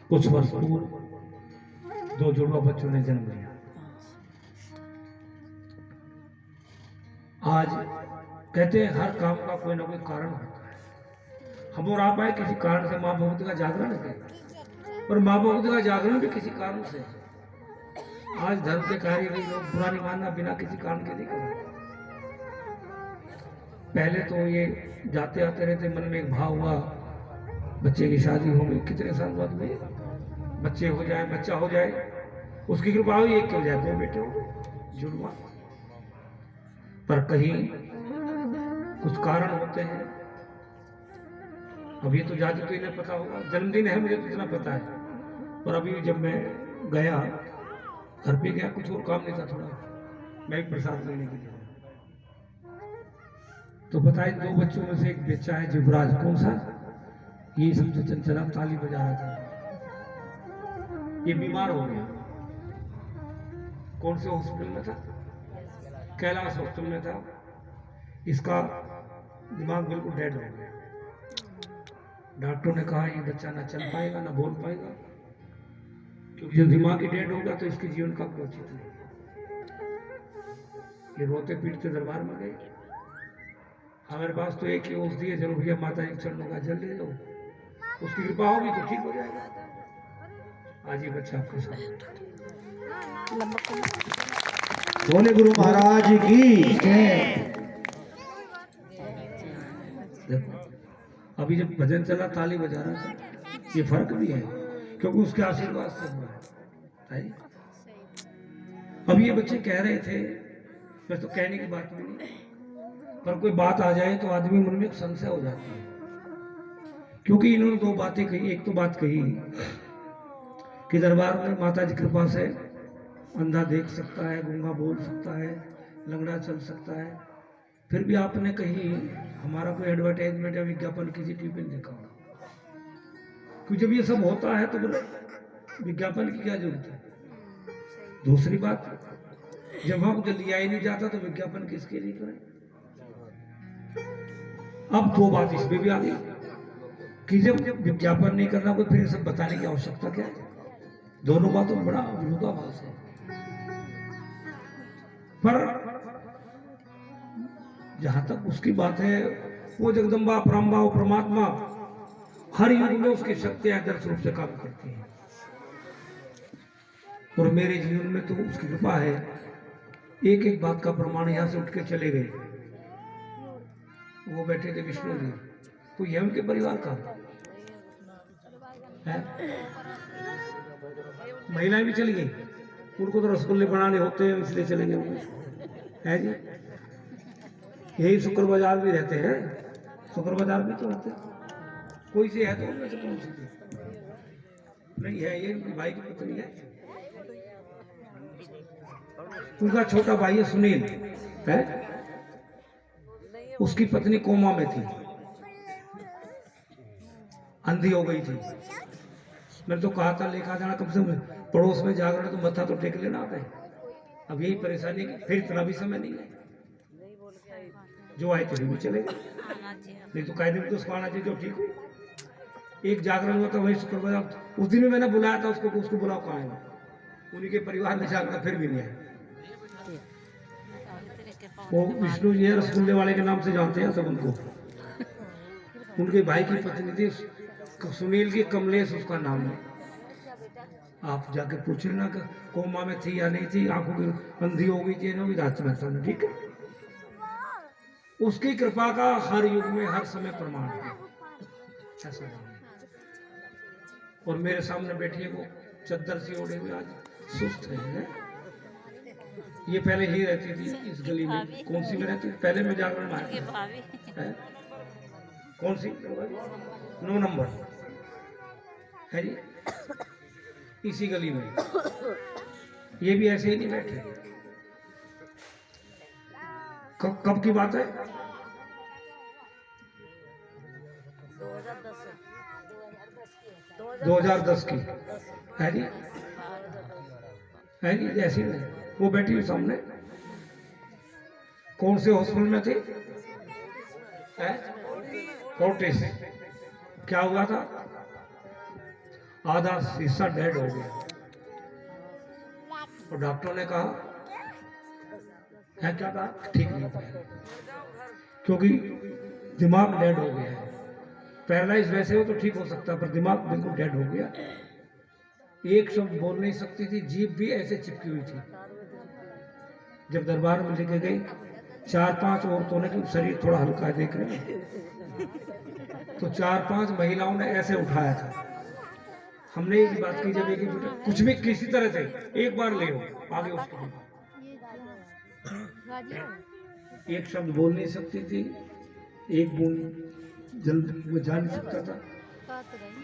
कुछ वर्ष पूर्व दो जुड़वा बच्चों ने जन्म लिया। आज कहते हैं हर काम का कोई ना कोई कारण होता है। हम और आप आए किसी कारण से माँ भगवती का जागरण है, और माँ भगवती का जागरण भी किसी कारण से। आज धर्म के कार्य भी लोग बुरा नहीं मानना बिना किसी कारण के नहीं करते। पहले तो ये जाते आते रहते, मन में एक भाव हुआ बच्चे की शादी हो गई, कितने साल बाद हुई, बच्चे हो जाए, बच्चा हो जाए, उसकी कृपा हुई, एक हो जाए, दो बेटे हो जुड़वा। पर कहीं कुछ कारण होते हैं। अभी तो जादू तो इन्हें पता होगा, जन्मदिन है मुझे तो इतना पता है। पर अभी जब मैं गया, घर पे गया, कुछ और काम नहीं था, थोड़ा मैं भी प्रसाद लेने के लिए, तो बताए दो बच्चों में से एक बच्चा है युवराज। कौन सा? ये सबसे चंचला, ताली बजा रहा था। ये बीमार हो गया। कौन से हॉस्पिटल में था? कैलाश हॉस्पिटल में था। इसका दिमाग बिल्कुल डेड हो गया। डॉक्टरों ने कहा ये बच्चा ना चल पाएगा ना बोल पाएगा, क्योंकि जब दिमाग ही डेड होगा तो इसके जीवन का कोई औचित्य नहीं। ये रोते पीटते दरबार में गए। हमारे पास तो एक ही औषधि है, चलो भैया माता जी चरणों का जल ले जाओ, उसकी कृपा होगी तो ठीक हो जाएगा। आज ये बच्चा आपके साथ। बोले गुरु महाराज की जय। देखो अभी जब भजन चला ताली बजा रहा था, ये फर्क भी है क्योंकि उसके आशीर्वाद से हुआ है। अब ये बच्चे कह रहे थे, मैं तो कहने की बात भी नहीं, पर कोई बात आ जाए तो आदमी मन में एक संशय हो जाता है। क्योंकि इन्होंने दो बातें कही। एक तो बात कही कि दरबार में माता जी कृपा से अंधा देख सकता है, गूंगा बोल सकता है, लंगड़ा चल सकता है। फिर भी आपने कहीं हमारा कोई एडवर्टाइजमेंट या विज्ञापन किसी टीवी में देखा होगा, क्योंकि जब ये सब होता है तो विज्ञापन की क्या जरूरत है। दूसरी बात, जब हमको लिया ही नहीं जाता तो विज्ञापन किसके लिए करें। अब दो बात इसमें भी आ गई कि जब विज्ञापन नहीं करना कोई, फिर सब बताने की आवश्यकता क्या है। दोनों बातों में बड़ा विरोधाभास है। पर जहां तक उसकी बात है, वो जगदम्बा परम्बा और परमात्मा हर युग में उसकी शक्तियां आदर्श रूप से काम करती हैं, और मेरे जीवन में तो उसकी कृपा है। एक एक बात का प्रमाण यहां से उठ के चले गए। वो बैठे थे विष्णु जी, तो यह उनके परिवार का है। महिलाएं भी चली गई, उनको तो रसगुल्ले बनाने होते हैं इसलिए चले गए है जी। यही शुक्र बाजार भी रहते हैं, शुक्र बाजार भी तो रहते हैं। कोई सी है तो उनमें से कौन सी थी? नहीं है, ये उनकी भाई की पत्नी है। उनका छोटा भाई है सुनील है, उसकी पत्नी कोमा में थी, अंधी हो गई थी। मैंने तो कहा था लेखा जाना, कम से कम पड़ोस में जागरण तो मत्था तो टेक लेना आता है। अब यही परेशानी है, फिर इतना भी समय नहीं है, जो आए थे भी चले गए, नहीं तो कायदे में तो उसको आना चाहिए जो ठीक हो। एक जागरण हुआ था वही शुक्रवार, उस दिन भी मैंने बुलाया था उसको, उसको बुलाओ कहाँ है, उन्हीं के परिवार में जागरण, फिर भी नहीं आया। वो विष्णु जी रसगुल्ले वाले के नाम से जानते हैं सब उनको। उनके भाई की पत्नी थी सुनील की, कमलेश उसका नाम है। आप जाके पूछ लेना कि कोमा में थी या नहीं थी, आंखों की अंधी हो गई थी, नहीं रात में, ठीक है। उसकी कृपा का हर युग में हर समय प्रमाण है, ऐसा नहीं। और मेरे सामने बैठी है वो चद्दर से ओढ़े हुए, आज सुस्त है। ये पहले ही रहती थी इस गली में। कौन सी में रहती थी पहले? मैं जागरण आया। कौन सी? 9 नंबर है जी, इसी गली में। ये भी ऐसे ही नहीं बैठे। कब की बात है? 2010 की है जी, है जी, ऐसी में वो बैठी हुई सामने। कौन से हॉस्पिटल में थी? फोर्टिस। क्या हुआ था? आधा हिस्सा डेड हो गया। और डॉक्टरों ने कहा है, क्या कहा, ठीक नहीं हो पाएगा क्योंकि दिमाग डेड हो गया है। पैरालाइज वैसे हो तो ठीक हो सकता, पर दिमाग बिल्कुल डेड हो गया। एक शब्द बोल नहीं सकती थी, जीभ भी ऐसे चिपकी हुई थी। जब दरबार में लेके गई, 4-5 औरतों ने, क्योंकि शरीर थोड़ा हल्का है देख रहे हैं, तो 4-5 महिलाओं ने ऐसे उठाया था। हमने एक बात की, जब एक बेटा कुछ भी किसी तरह से एक बार ले हो आगे, उसके एक शब्द बोल नहीं सकती थी, एक बूंद जल वो जा नहीं सकता था।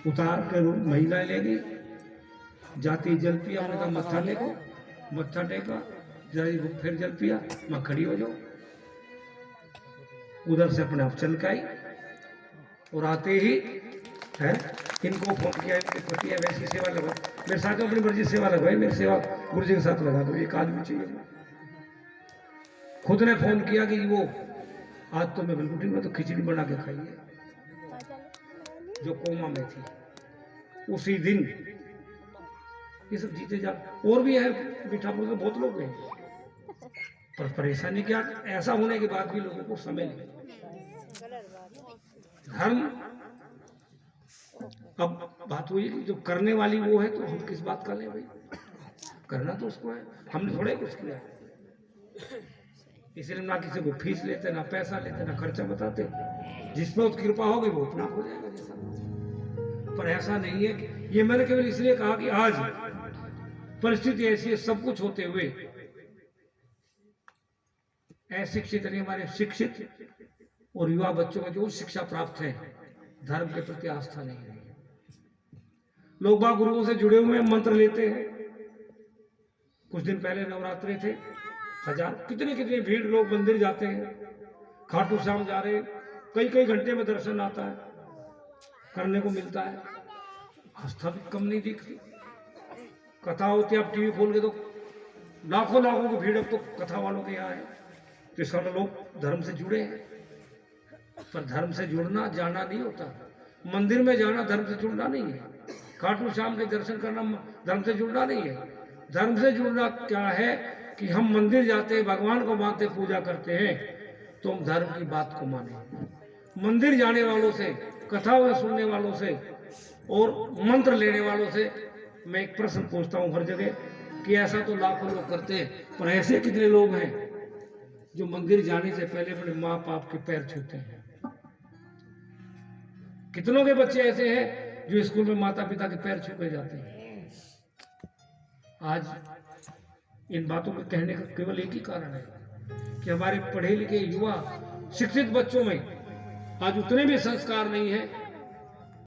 उतार कर महिलाएं ले गई, जाती जल पिया, हमने कहा मत्था टेको, मत्था टेका, फिर जल पिया, मैं खड़ी हो जाओ। उधर से अपने आप चल के आई और आते ही है इनको फोन किया, इनके पति है वैसी सेवा लगा, मेरे साथ अपनी मर्जी सेवा लगवाई, मेरी सेवा गुरु जी के साथ लगा दो, एक आदमी चाहिए। खुद ने फोन किया कि वो आज तो मैं बिल्कुल ठीक, मैं तो खिचड़ी बना के खाई है, जो कोमा में थी उसी दिन। ये सब जीते जा, और भी है मीठापुर के बहुत लोग हैं, पर परेशानी क्या, ऐसा होने के बाद भी लोगों को समय नहीं। धर्म, अब बात हुई कि जो करने वाली वो है, तो हम किस बात का लें भाई, करना तो उसको है, हमने थोड़े कुछ किया। इसलिए ना किसी को फीस लेते, ना पैसा लेते, ना खर्चा बताते, जिस पर उसकी कृपा होगी वो अपना हो जाएगा जैसा। पर ऐसा नहीं है कि, ये मैंने केवल इसलिए कहा कि आज परिस्थिति ऐसी है, सब कुछ होते हुए अशिक्षित नहीं, हमारे शिक्षित और युवा बच्चों को जो शिक्षा प्राप्त है, धर्म के प्रति आस्था नहीं है। लोग बाग गुरुओं से जुड़े हुए मंत्र लेते हैं। कुछ दिन पहले नवरात्रे थे, हजार कितने कितने भीड़, लोग मंदिर जाते हैं, खाटू श्याम जा रहे, कई कई घंटे में दर्शन आता है, करने को मिलता है, आस्था भी कम नहीं दिखती। कथा होती है, आप टीवी खोल के तो लाखों लाखों की भीड़ अब तो कथा वालों के यहाँ है, तो इसका लोग धर्म से जुड़े हैं। पर धर्म से जुड़ना जाना नहीं होता, मंदिर में जाना धर्म से जुड़ना नहीं है, खाटू श्याम के दर्शन करना धर्म से जुड़ना नहीं है। धर्म से जुड़ना क्या है कि हम मंदिर जाते हैं, भगवान को मानते, पूजा करते हैं, तो हम धर्म की बात को माने। मंदिर जाने वालों से, कथा सुनने वालों से और मंत्र लेने वालों से मैं एक प्रश्न पूछता हूँ हर जगह कि ऐसा तो लाखों लोग करते हैं, पर ऐसे कितने लोग हैं जो मंदिर जाने से पहले अपने माँ बाप के पैर छूते हैं? कितनों के बच्चे ऐसे हैं जो स्कूल में माता पिता के पैर छू के जाते हैं? आज इन बातों को कहने का केवल एक ही कारण है कि हमारे पढ़े लिखे युवा शिक्षित बच्चों में आज उतने भी संस्कार नहीं है